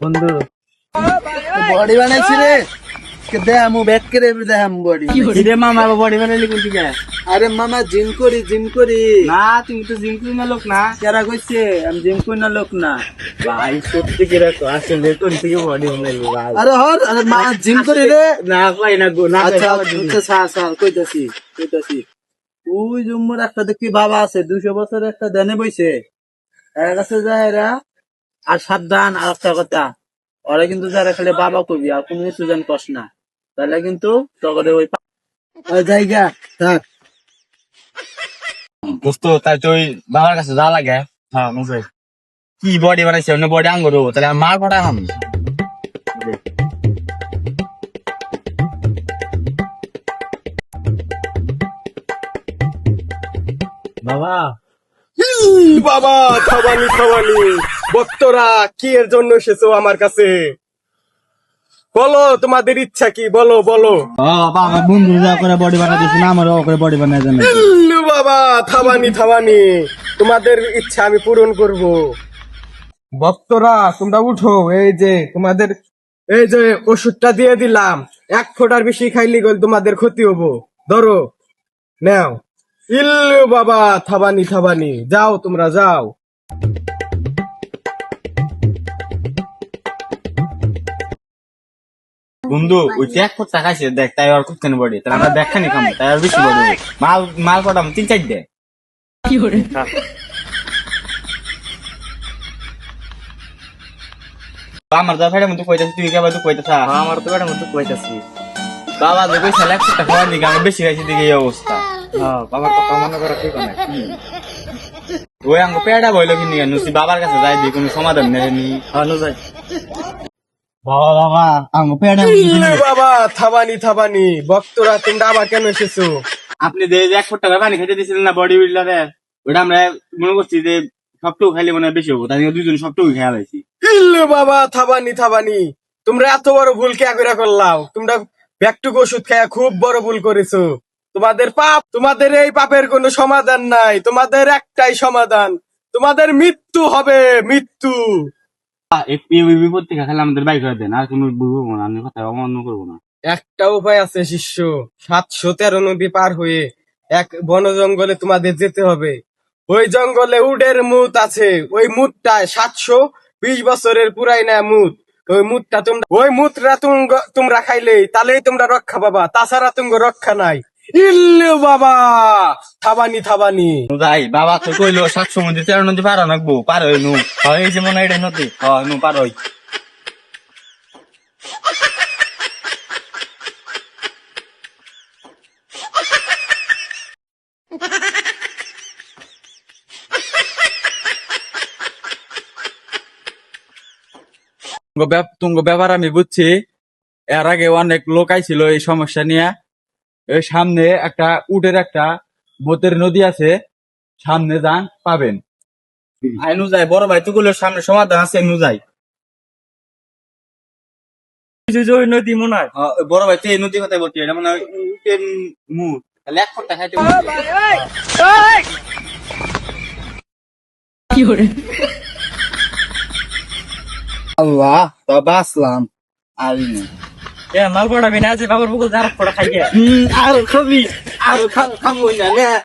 বন্ধু বডি বানাইছি রে দেখামু ব্যাট করে দেখামু বডি রে মামা বডি বানাইলি কোন দিকে? আরে মামা জিম করি না তুমি তো জিম করি না লোক না। কেরা কইছে আমি জিম করি না লোক না ভাই সত্যি কি রাখো আসলে কোন থেকে বডি বানাইলি ভাই? আরে হর আরে মা জিম করি রে না ভাই না গো না। আচ্ছা আচ্ছা কইতাছি ওই জম্মুর একটা দেখি বাবা আছে 200 বছর একটা দেনে বইছে এর কাছে যায় এরা আর সাবধান আর একটা কথা ওরা কিন্তু যারা খালি বাবা কবি আর কোনো কিছু জান কস না তাহলে কিন্তু তগরে ওই জায়গা থাক দোস্ত তাই তুই বাবার কাছে যা লাগে। হ্যাঁ মুখে কি বডি বানাইছে অন্য বডি আঙ্গুর তাহলে আমি মার পড়া হাম। বাবা বাবা থাবানি ভক্তরা কি এর জন্য এসেছো আমার কাছে? বলো তোমাদের ইচ্ছা কি, বলো বলো। বাবা আমার বন্ধু যা করে বডি বানাইতেছে না আমার করে বডি বানাই দেন। বাবা থাবানি তোমাদের ইচ্ছা আমি পূরণ করব। ভক্তরা তোমরা উঠো, এই যে তোমাদের এই যে ওষুধটা দিয়ে দিলাম, 1 ফোঁটার বেশি খাইলে গেল তোমাদের ক্ষতি হবো। ধরো নাও। বাবা থাবানি যাও তোমরা যাও। বন্ধু ওই এক ফুট টাকাইছে দেখ তাই আর কুত্তানি বডি তাহলে আমরা দেখানি খাম তাই আর বেশি বডি মাল মাল পড়াম 3-4 দে কি করে আমার দা ফেড়ে মতো কইতাছিস তুই কেবা তুই কইতাছ আমার তো ফেড়ে মতো কইতাছি বাবা যে কইছে 1 ফুট টাকা দিকে আমি বেশি খাইছি দিকে এই অবস্থা। হ্যাঁ বাবার কথা মনে করা ঠিক না ওই আঙ্গ পেড়া বইলো কি নিয়ে নুসি বাবার কাছে যাই দি কোনো সমাধান নেই আনো যাই বাবা আঙ্গ পেড়া বাবা থাবানি ভক্তরা তোমরা আবার কেন এসেছো? আপনি যে 1 ফুট টাকা পানি খেতে দিছিলেন না বডি বিল্ডারের ওটা আমরা মনে করছি যে সবটুকু খাইলে মনে হয় বেশি হবো তাই দুজন সবটুকু খেয়াল হয়েছি। বাবা থাবানি তোমরা এত বড় ভুল কে করে করলাও? তোমরা ব্যাকটুকু ওষুধ খায়া খুব বড় ভুল করেছো। তোমাদের পাপ, তোমাদের এই পাপের কোনো সমাধান নাই, তোমাদের একটাই সমাধান, তোমাদের মৃত্যু হবে, মৃত্যু। এই বিপদ থেকে খেলে আমাদের বাইক করে দেন আর কোনো বুঝবো না আমি কথা অমান্য করবো না। একটা উপায় আছে শিষ্য, 713 নদী পার হয়ে এক বন জঙ্গলে তোমাদের যেতে হবে। ওই জঙ্গলে উটের মুত আছে, ওই মুতটায় 720 বছরের পুরাইনা মুত। ওই মুতরা তোমরা খাইলেই তাহলেই তোমরা রক্ষা পাবা, তাছাড়া তুমি রক্ষা নাই। বাবা থাবানি যাই বাবা তো কইলো 700 মধ্যে 13 নদী পার নাকবো পার হই নু এই যে মনে এটা নদী নু পার হই তুঙ্গ ব্যাপার আমি বুঝছি। এর আগে অনেক লোক আইছিল এই সমস্যা নিয়ে। এই সামনে একটা উটের একটা বোতের নদী আছে, সামনে যান পাবেন। আই নু যাই বড় ভাই তুগুলোর সামনে সমাধান আছে নু যাই ওই নদী মনে হয় বড় ভাই তুই এই নদী কথাই বলছি এটা মনে হয় উটের মুখ তাহলে 1 ফুট টাকা খাইতে কি করে আল্লাহ বাবা আসলাম আরে মাল পড়াবি না যে বাবার বুকুল যারা পড়া খাই আর খাবি আর খাবো না